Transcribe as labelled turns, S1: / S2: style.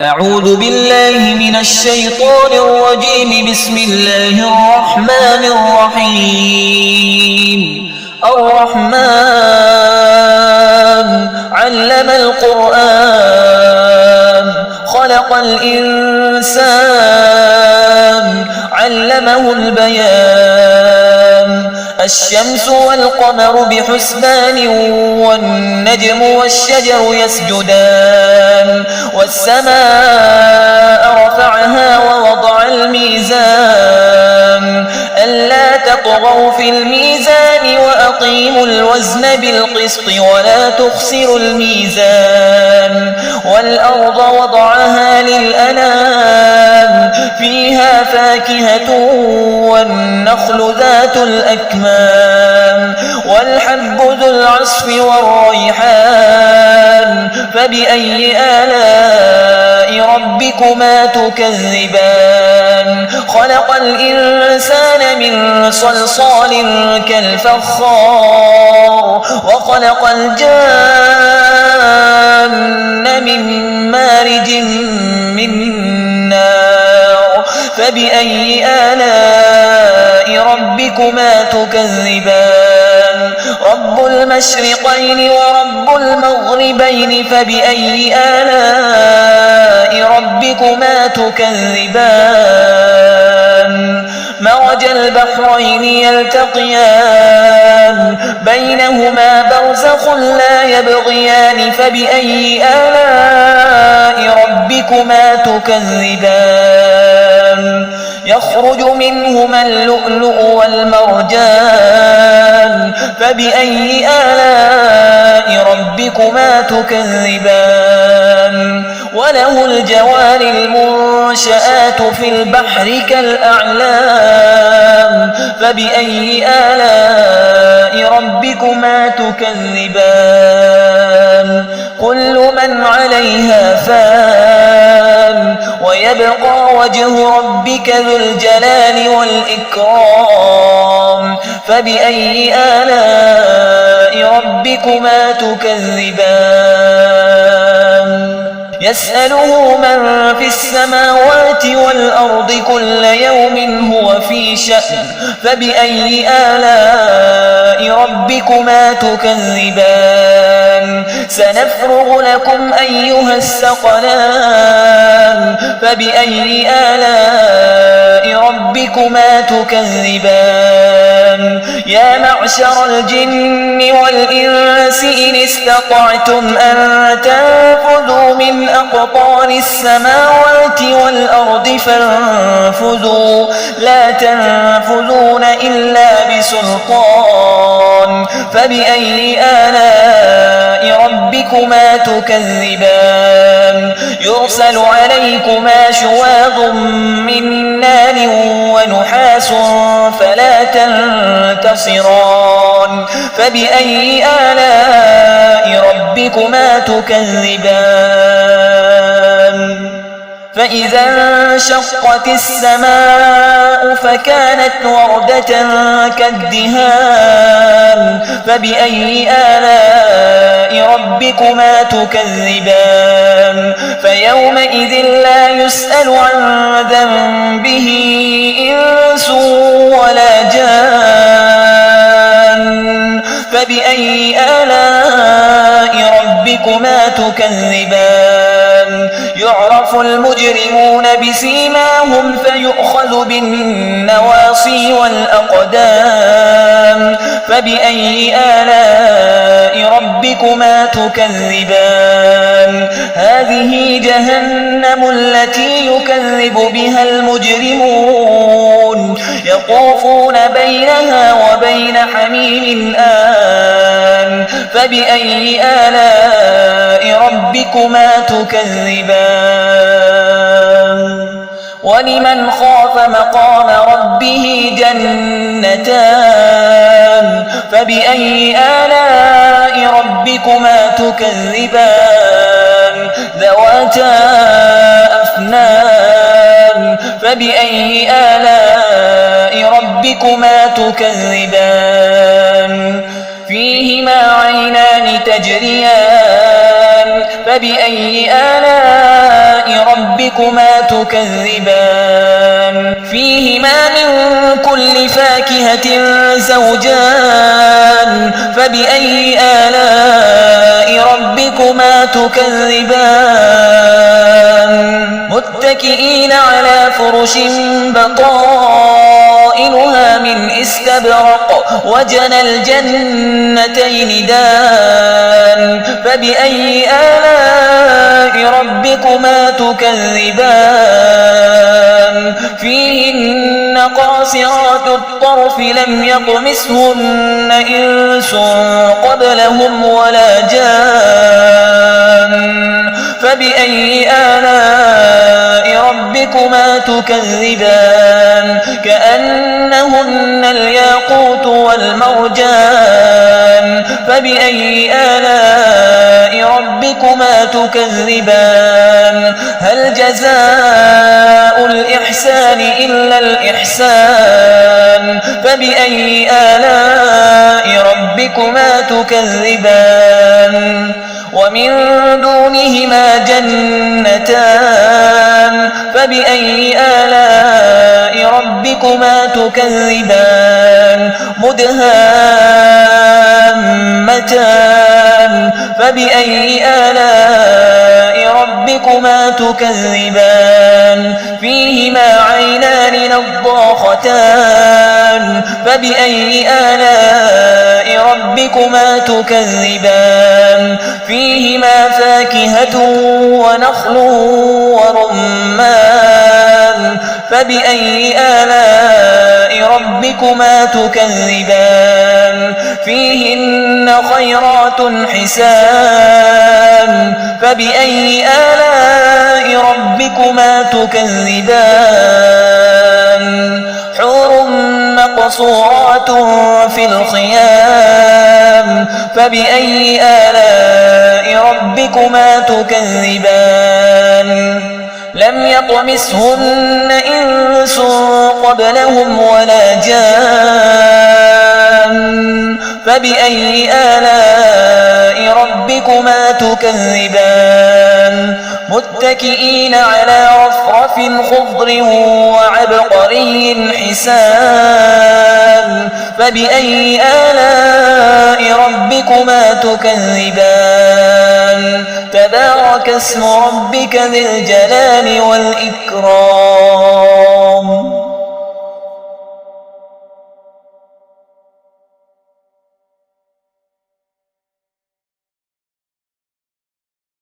S1: أعوذ بالله من الشيطان الرجيم. بسم الله الرحمن الرحيم. الرحمن علم القرآن خلق الإنسان علمه البيان. الشمس والقمر بحسبان والنجم والشجر يسجدان. والسماء رفعها ووضع الميزان ألا تطغوا في الميزان وأقيموا الوزن بالقسط ولا تخسروا الميزان. والأرض وضعها للأنام فيها فاكهة والنخل ذات الأكمام والحب ذو العصف والريحان. فبأي آلاء ربكما تكذبان؟ خلق الإنسان من صلصال كالفخار وخلق الجان من مارج من نار. فبأي آلاء ربكما تكذبان؟ رب المشرقين ورب المغربين. فبأي آلاء ربكما تكذبان؟ مرج البحرين يلتقيان بينهما برزخ لا يبغيان. فبأي آلاء ربكما تكذبان؟ يخرج منهما اللؤلؤ والمرجان. فبأي آلاء ربكما تكذبان؟ وله الجوار المنشآت في البحر كالأعلام. فبأي آلاء ربكما تكذبان؟ كل من عليها فان ويبقى وجه ربك ذو الجلال والإكرام. فبأي آلاء ربكما تكذبان؟ يسأله من في السماوات والأرض كل يوم هو في شأن. فبأي آلاء ربكما تكذبان؟ سنفرغ لكم أيها الثقلان. فبأي آلاء ربكما تكذبان؟ يا معشر الجن والإنس إن استطعتم أن تنفذوا من أقطار السماوات والأرض فانفذوا لا تنفذون إلا بسلطان. فبأي آلاء ربكما تكذبان؟ يرسل عليكما شواظ من نار ونحاس فلا تنتصران. فبأي آلاء ربكما تكذبان؟ فإذا انشقت السماء فكانت وردة كالدهان. فبأي آلاء ربكما تكذبان؟ فيومئذ لا يسأل عن ذنبه إنس ولا جان. فبأي آلاء ربكما تكذبان؟ يعرف المجرمون بسيماهم فيؤخذ بالنواصي والأقدام. فبأي آلاء ربكما تكذبان؟ هذه جهنم التي يكذب بها المجرمون يطوفون بينها وبين حميم آن. فبأي آلاء ربكما تكذبان؟ ولمن خاف مقام ربه جنتان. فبأي آلاء ربكما تكذبان؟ ذواتا أفنان. فبأي آلاء ربكما تكذبان؟ فيهما عينان تجريان. فبأي آلاء ربكما تكذبان فيهما من كل فاكهة زوجان فبأي آلاء ربكما تكذبان متكئين على فرش بطائنها من استبرق وجنى الجنتين دان فبأي آلاء ربكما تكذبان فيهن قاصرات الطرف لم يطمثهن إنس قبلهم ولا جان فبأي آلاء ربكما تكذبان كأنهن الياقوت والمرجان فبأي آلاء ربكما تكذبان هل جزاء الإحسان إلا الإحسان فبأي آلاء ربكما تكذبان ومن دونهما جنتان فبأي آلاء ربكما تكذبان مدهامتان فبأي آلاء ربكما تكذبان فيهما عينان نضاختان فبأي آلاء ربكما تكذبان فيهما فاكهة ونخل ورمان فبأي آلاء ربكما تكذبان فيهن خيرات حسان فبأي آلاء ربكما تكذبان حور مقصورات في الخيام فبأي آلاء ربكما تكذبان لم يطمثهن إنس قبلهم ولا جان فبأي آلاء ربكما تكذبان متكئين على رفرف خضر وعبقري حسان فبأي آلاء ربكما تكذبان تبارك اسم ربك ذي الجلال والإكرام